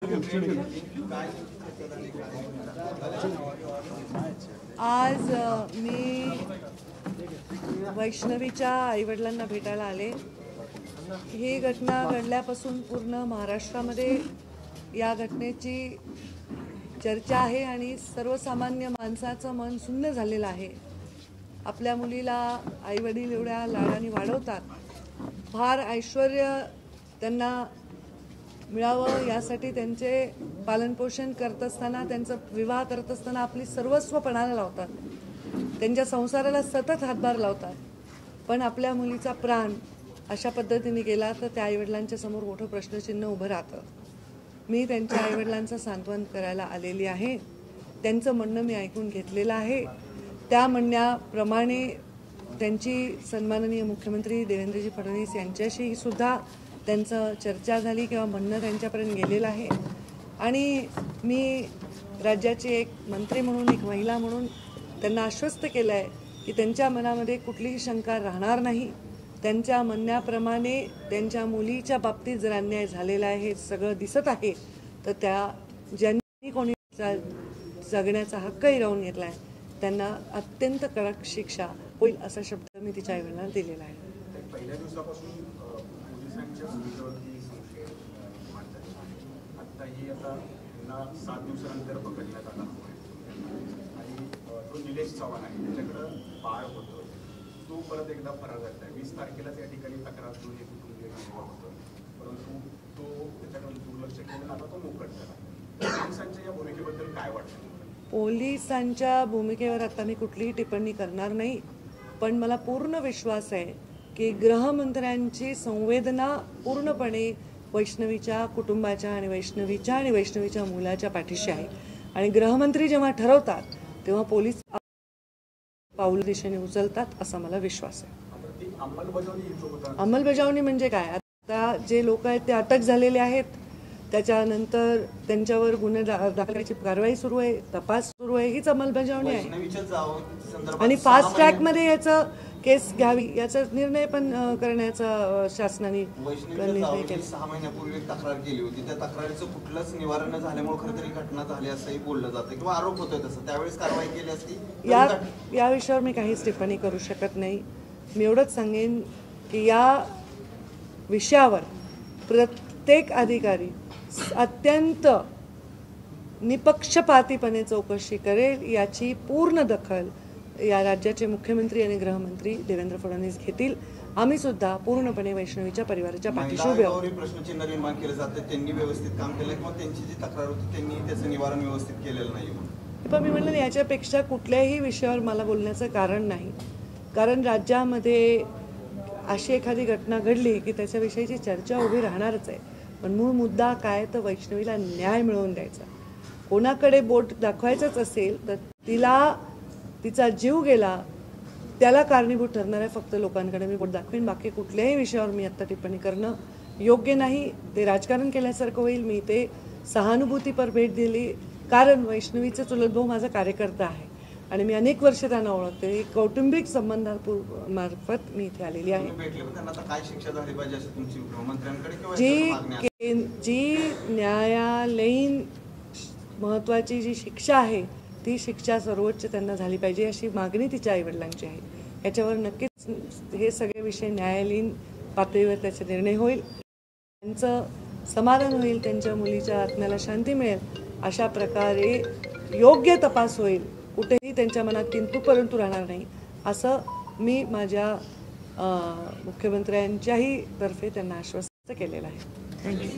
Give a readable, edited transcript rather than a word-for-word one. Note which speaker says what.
Speaker 1: आज मी वैष्णवीच्या आईवडिलांना भेटायला आले। ही घटना घडल्यापासून पूर्ण महाराष्ट्रामध्ये या घटनेची चर्चा आहे आणि सर्वसामान्य माणसाचं मन सुन्न झालेलं आहे। आपल्या मुलीला आईवडील एवढ्या लाडाने वाढवतात, फार ऐश्वर्य त्यांना मिळावं यासाठी त्यांचे पालनपोषण करत असताना, त्यांचा विवाह करत असताना आपली सर्वस्व पणाला लावतात, त्यांच्या संसाराला सतत हातभार लावतात। पण आपल्या मुलीचा प्राण अशा पद्धतीने गेला तर त्या आईवडिलांच्या समोर मोठं प्रश्नचिन्ह उभं राहतं। मी त्यांच्या आईवडिलांचं सांत्वन करायला आलेली आहे। त्यांचं म्हणणं मी ऐकून घेतलेलं आहे। त्या म्हणण्याप्रमाणे त्यांची सन्माननीय मुख्यमंत्री देवेंद्रजी फडणवीस यांच्याशी सुद्धा त्यांचं चर्चा झाली किंवा म्हणणं त्यांच्यापर्यंत गेलेलं आहे। आणि मी राज्याची एक मंत्री म्हणून, एक महिला म्हणून त्यांना आश्वस्त केलं आहे की त्यांच्या मनामध्ये कुठलीही शंका राहणार नाही। त्यांच्या म्हणण्याप्रमाणे त्यांच्या मुलीच्या बाबतीत जर अन्याय झालेला आहे हे सगळं दिसत आहे, तर त्या ज्यांनी कोणी जगण्याचा हक्क हिरावून घेतला आहे त्यांना अत्यंत कडक शिक्षा होईल असा शब्द मी तिच्या आईवडिलांना दिलेला आहे।
Speaker 2: पहिल्या दिवसापासून पोलिसांच्या भूमिकेवरती संशय मांडतात। आत्ताही आता पुन्हा 7 दिवसानंतर पकडण्यात आला आणि तो निलेश चव्हाण आहे, त्याच्याकडं बाळ होतं, तो परत एकदा फरार झाला आहे। 20 तारखेलाच या ठिकाणी तक्रार करून एक कुटुंबीय होतं, परंतु तो त्याच्याकडून दुर्लक्ष केलं, आता तो मोकट झाला। पोलिसांच्या या भूमिकेबद्दल काय वाटतं?
Speaker 1: पोलिसांच्या भूमिकेवर आता मी कुठलीही टिप्पणी करणार नाही, पण मला पूर्ण विश्वास आहे की गृहमंत्र्यांची संवेदना पूर्णपणे वैष्णवीच्या कुटुंबाच्या आणि वैष्णवीच्या मुलाच्या पाठीशी आहे। आणि गृहमंत्री जेव्हा ठरवतात तेव्हा पोलीस पाऊल दिशेने उचलतात असा मला विश्वास आहे। अंमलबजावणी म्हणजे काय? आता जे लोक आहेत ते अटक झालेले आहेत, त्याच्यानंतर त्यांच्यावर गुन्हे दाखल करण्याची कारवाई सुरू आहे, तपास सुरू आहे, हीच अंमलबजावणी आहे। आणि फास्ट ट्रॅकमध्ये याचं केस घ्यावी याचा निर्णय पण करण्याचा शासनाने निर्णय केला।
Speaker 3: 6 महिन्यापूर्वी तक्रार केली होती, त्या तक्रारीचं कुठलंच निवारण न झाल्यामुळे खरं तरी घटना झाली असंही बोललं जातं किंवा आरोप होतोय तसं, त्यावेळेस कारवाई केली असती।
Speaker 1: या विषयावर मी काहीच टिप्पणी करू शकत नाही। मी एवढंच सांगेन की या विषयावर प्रत्येक अधिकारी अत्यंत निपक्षपातीपणे चौकशी करेल, याची पूर्ण दखल या राज्याचे मुख्यमंत्री आणि गृहमंत्री देवेंद्र फडणवीस घेतील। आम्ही सुद्धा पूर्णपणे वैष्णवीच्या परिवाराच्या पाठीशी उभे आहोत।
Speaker 3: प्रश्नचिन्ह निर्माण केले जाते, त्यांनी व्यवस्थित काम केलं किंवा त्यांची जी तक्रार होती त्यांनी त्याचं निवारण व्यवस्थित केलेलं नाही।
Speaker 1: पण मी म्हणलं याच्यापेक्षा कुठल्याही विषयावर मला बोलण्याचं कारण नाही, कारण राज्यामध्ये अशी एखादी घटना घडली की त्याच्याविषयीची चर्चा उभी राहणारच आहे। पण मूळ मुद्दा काय, तर वैष्णवीला न्याय मिळवून द्यायचा। कोणाकडे बोट दाखवायचंच असेल तर तिचा जीव गेला त्याला कारणीभूत ठरणाऱ्या फक्त लोकांकडे मी बोट दाखवेन। बाकी कुठल्याही विषयावर मी आत्ता टिप्पणी करणं योग्य नाही, ते राजकारण केल्यासारखं होईल। मी ते सहानुभूतीपर भेट दिली, कारण वैष्णवीचा चुलत भाऊ माझा कार्यकर्ता आहे आणि मी अनेक वर्ष त्यांना ओळखते। कौटुंबिक संबंधामार्फत मी इथे आलेली आहे। जी न्यायालयीन महत्त्वाची जी शिक्षा आहे ती शिक्षा सर्वोच्च त्यांना झाली पाहिजे अशी मागणी तिच्या आईवडिलांची आहे। याच्यावर नक्कीच हे सगळे विषय न्यायालयीन पातळीवर त्याचा निर्णय होईल, त्यांचं समाधान होईल, त्यांच्या मुलीच्या आत्म्याला शांती मिळेल, अशा प्रकारे योग्य तपास होईल। कुठेही त्यांच्या मनात किंतु परंतु राहणार नाही असं मी माझ्या मुख्यमंत्र्यांच्याही तर्फे त्यांना आश्वस्त केलेलं आहे। थँक्यू।